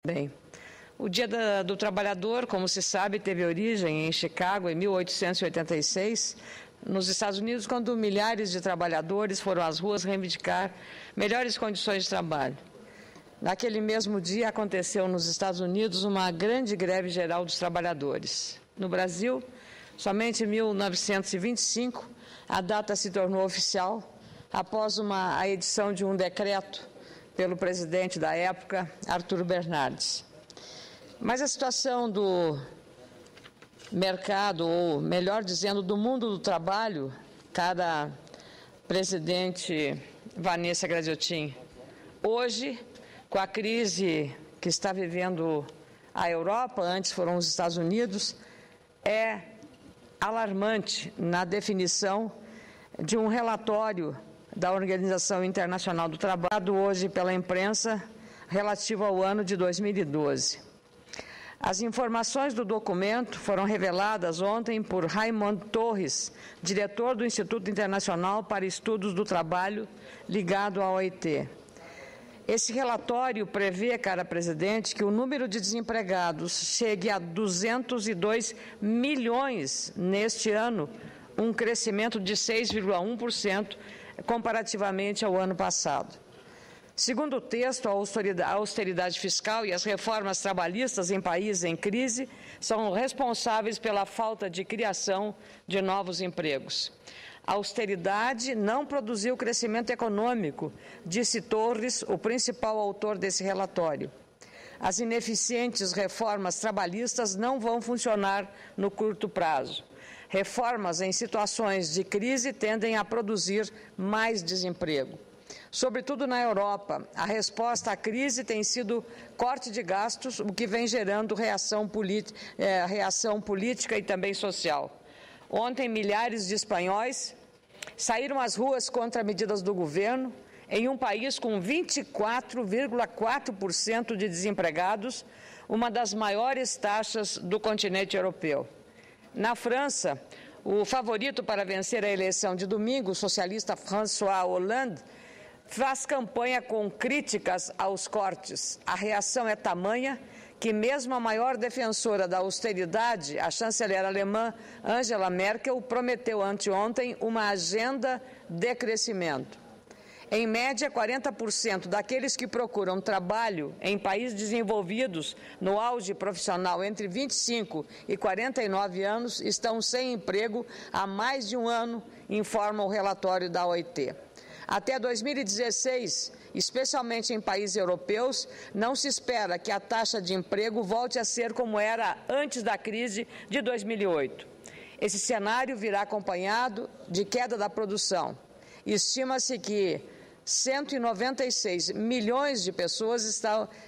Bem, o Dia do Trabalhador, como se sabe, teve origem em Chicago, em 1886, nos Estados Unidos, quando milhares de trabalhadores foram às ruas reivindicar melhores condições de trabalho. Naquele mesmo dia, aconteceu nos Estados Unidos uma grande greve geral dos trabalhadores. No Brasil, somente em 1925, a data se tornou oficial após a edição de um decreto pelo presidente da época, Arthur Bernardes. Mas a situação do mercado, ou melhor dizendo, do mundo do trabalho, cara presidente Vanessa Graziotin, hoje, com a crise que está vivendo a Europa, antes foram os Estados Unidos, é alarmante na definição de um relatório da Organização Internacional do Trabalho, hoje pela imprensa, relativo ao ano de 2012. As informações do documento foram reveladas ontem por Raymond Torres, diretor do Instituto Internacional para Estudos do Trabalho, ligado à OIT. Esse relatório prevê, cara presidente, que o número de desempregados chegue a 202 milhões neste ano, um crescimento de 6,1% comparativamente ao ano passado. Segundo o texto, a austeridade fiscal e as reformas trabalhistas em países em crise são responsáveis pela falta de criação de novos empregos. A austeridade não produziu crescimento econômico, disse Torres, o principal autor desse relatório. As ineficientes reformas trabalhistas não vão funcionar no curto prazo. Reformas em situações de crise tendem a produzir mais desemprego. Sobretudo na Europa, a resposta à crise tem sido corte de gastos, o que vem gerando reação política e também social. Ontem, milhares de espanhóis saíram às ruas contra medidas do governo, em um país com 24,4% de desempregados, uma das maiores taxas do continente europeu. Na França, o favorito para vencer a eleição de domingo, o socialista François Hollande, faz campanha com críticas aos cortes. A reação é tamanha que mesmo a maior defensora da austeridade, a chanceler alemã Angela Merkel, prometeu anteontem uma agenda de crescimento. Em média, 40% daqueles que procuram trabalho em países desenvolvidos no auge profissional entre 25 e 49 anos estão sem emprego há mais de um ano, informa o relatório da OIT. Até 2016, especialmente em países europeus, não se espera que a taxa de emprego volte a ser como era antes da crise de 2008. Esse cenário virá acompanhado de queda da produção. Estima-se que 196 milhões de pessoas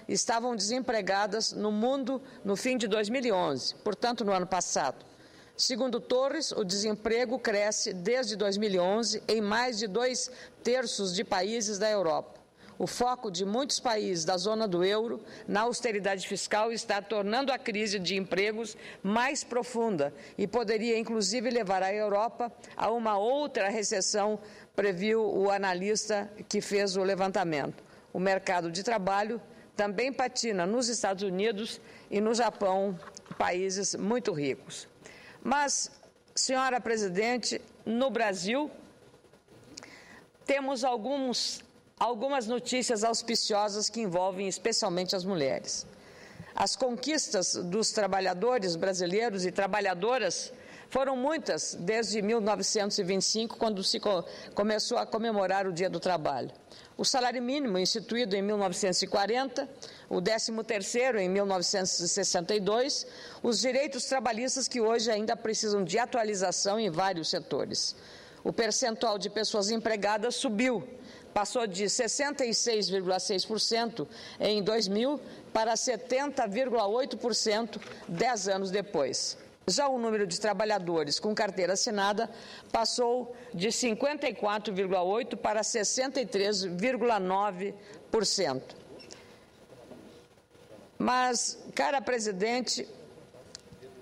estavam desempregadas no mundo no fim de 2011, portanto, no ano passado. Segundo Torres, o desemprego cresce desde 2011 em mais de 2/3 de países da Europa. O foco de muitos países da zona do euro na austeridade fiscal está tornando a crise de empregos mais profunda e poderia, inclusive, levar a Europa a uma outra recessão, previu o analista que fez o levantamento. O mercado de trabalho também patina nos Estados Unidos e no Japão, países muito ricos. Mas, senhora presidente, no Brasil, temos algumas notícias auspiciosas que envolvem especialmente as mulheres. As conquistas dos trabalhadores brasileiros e trabalhadoras foram muitas desde 1925, quando se começou a comemorar o Dia do Trabalho. O salário mínimo, instituído em 1940, o 13º em 1962, os direitos trabalhistas que hoje ainda precisam de atualização em vários setores. O percentual de pessoas empregadas subiu, passou de 66,6% em 2000 para 70,8% 10 anos depois. Já o número de trabalhadores com carteira assinada passou de 54,8% para 63,9%. Mas, cara presidente,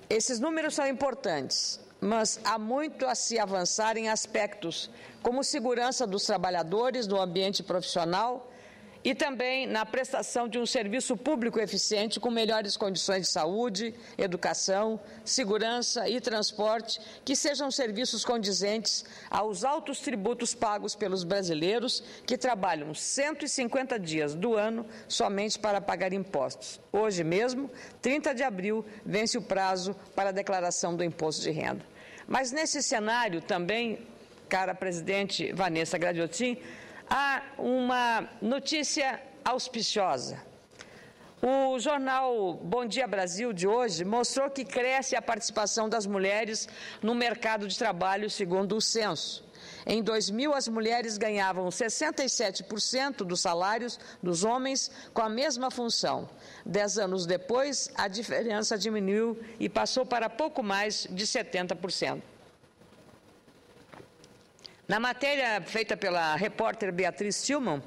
esses números são importantes, mas há muito a se avançar em aspectos como segurança dos trabalhadores no ambiente profissional e também na prestação de um serviço público eficiente com melhores condições de saúde, educação, segurança e transporte, que sejam serviços condizentes aos altos tributos pagos pelos brasileiros que trabalham 150 dias do ano somente para pagar impostos. Hoje mesmo, 30 de abril, vence o prazo para a declaração do imposto de renda. Mas nesse cenário também, cara presidente Vanessa Gradiotin, há uma notícia auspiciosa. O jornal Bom Dia Brasil de hoje mostrou que cresce a participação das mulheres no mercado de trabalho segundo o censo. Em 2000, as mulheres ganhavam 67% dos salários dos homens com a mesma função. 10 anos depois, a diferença diminuiu e passou para pouco mais de 70%. Na matéria feita pela repórter Beatriz Tillman,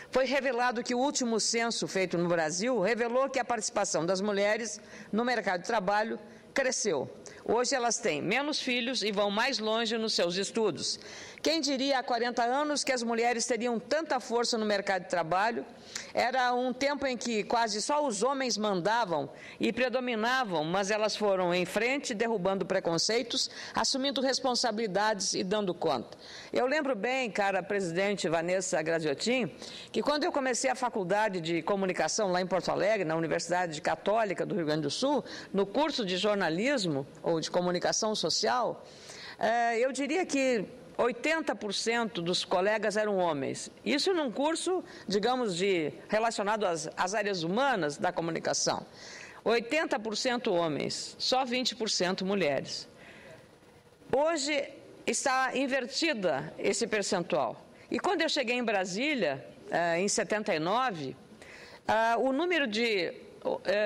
foi revelado que o último censo feito no Brasil revelou que a participação das mulheres no mercado de trabalho cresceu. Hoje elas têm menos filhos e vão mais longe nos seus estudos. Quem diria há 40 anos que as mulheres teriam tanta força no mercado de trabalho? Era um tempo em que quase só os homens mandavam e predominavam, mas elas foram em frente, derrubando preconceitos, assumindo responsabilidades e dando conta. Eu lembro bem, cara presidente Vanessa Gradiotin, que quando eu comecei a faculdade de comunicação lá em Porto Alegre, na Universidade Católica do Rio Grande do Sul, no curso de jornalismo ou de comunicação social, eu diria que 80% dos colegas eram homens. Isso num curso, digamos, relacionado às áreas humanas da comunicação. 80% homens, só 20% mulheres. Hoje está invertida esse percentual. E quando eu cheguei em Brasília, em 79, o número de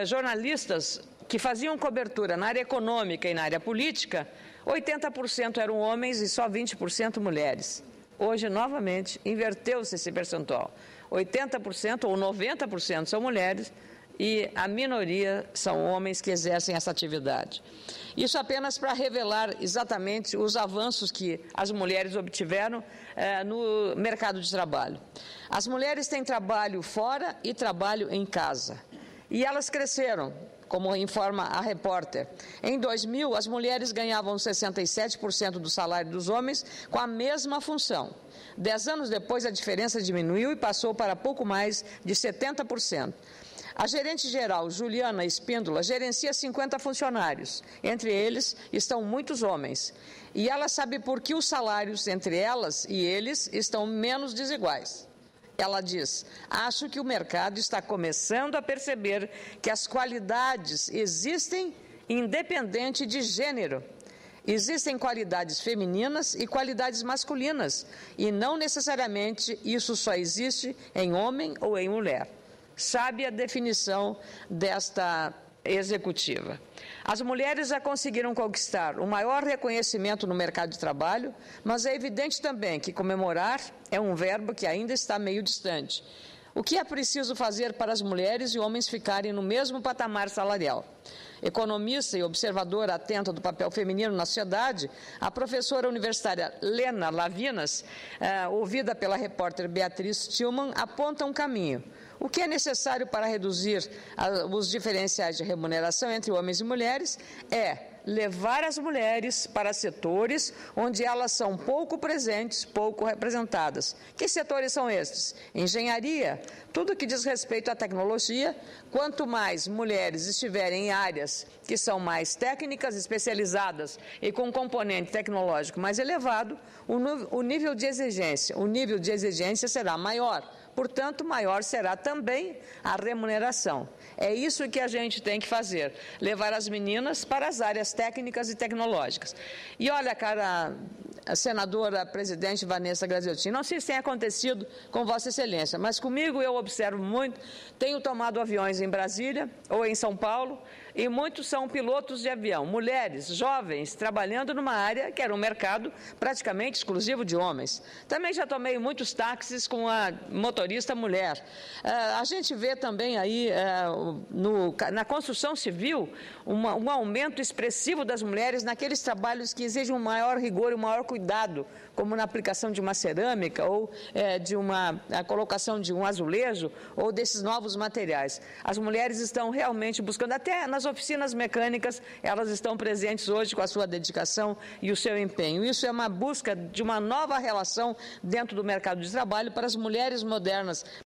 jornalistas que faziam cobertura na área econômica e na área política, 80% eram homens e só 20% mulheres. Hoje, novamente, inverteu-se esse percentual. 80% ou 90% são mulheres e a minoria são homens que exercem essa atividade. Isso apenas para revelar exatamente os avanços que as mulheres obtiveram no mercado de trabalho. As mulheres têm trabalho fora e trabalho em casa. E elas cresceram, como informa a repórter. Em 2000, as mulheres ganhavam 67% do salário dos homens com a mesma função. 10 anos depois, a diferença diminuiu e passou para pouco mais de 70%. A gerente-geral, Juliana Espíndola, gerencia 50 funcionários. Entre eles estão muitos homens. E ela sabe por que os salários entre elas e eles estão menos desiguais. Ela diz: acho que o mercado está começando a perceber que as qualidades existem independente de gênero. Existem qualidades femininas e qualidades masculinas, e não necessariamente isso só existe em homem ou em mulher. Sabe a definição desta executiva. As mulheres já conseguiram conquistar o maior reconhecimento no mercado de trabalho, mas é evidente também que comemorar é um verbo que ainda está meio distante. O que é preciso fazer para as mulheres e homens ficarem no mesmo patamar salarial? Economista e observadora atenta do papel feminino na sociedade, a professora universitária Lena Lavinas, ouvida pela repórter Beatriz Tillman, aponta um caminho. O que é necessário para reduzir os diferenciais de remuneração entre homens e mulheres é levar as mulheres para setores onde elas são pouco presentes, pouco representadas. Que setores são estes? Engenharia, tudo que diz respeito à tecnologia. Quanto mais mulheres estiverem em áreas que são mais técnicas, especializadas e com um componente tecnológico mais elevado, o nível de exigência será maior. Portanto, maior será também a remuneração. É isso que a gente tem que fazer, levar as meninas para as áreas técnicas e tecnológicas. E olha, cara, a senadora presidente Vanessa Gradiotin, não sei se tem acontecido com Vossa Excelência, mas comigo eu observo muito, tenho tomado aviões em Brasília ou em São Paulo, e muitos são pilotos de avião, mulheres, jovens, trabalhando numa área que era um mercado praticamente exclusivo de homens. Também já tomei muitos táxis com a motorista mulher. A gente vê também aí, na construção civil, um aumento expressivo das mulheres naqueles trabalhos que exigem um maior rigor e um maior cuidado, como na aplicação de uma cerâmica ou a colocação de um azulejo ou desses novos materiais. As mulheres estão realmente buscando, até nas oficinas mecânicas, elas estão presentes hoje com a sua dedicação e o seu empenho. Isso é uma busca de uma nova relação dentro do mercado de trabalho para as mulheres modernas.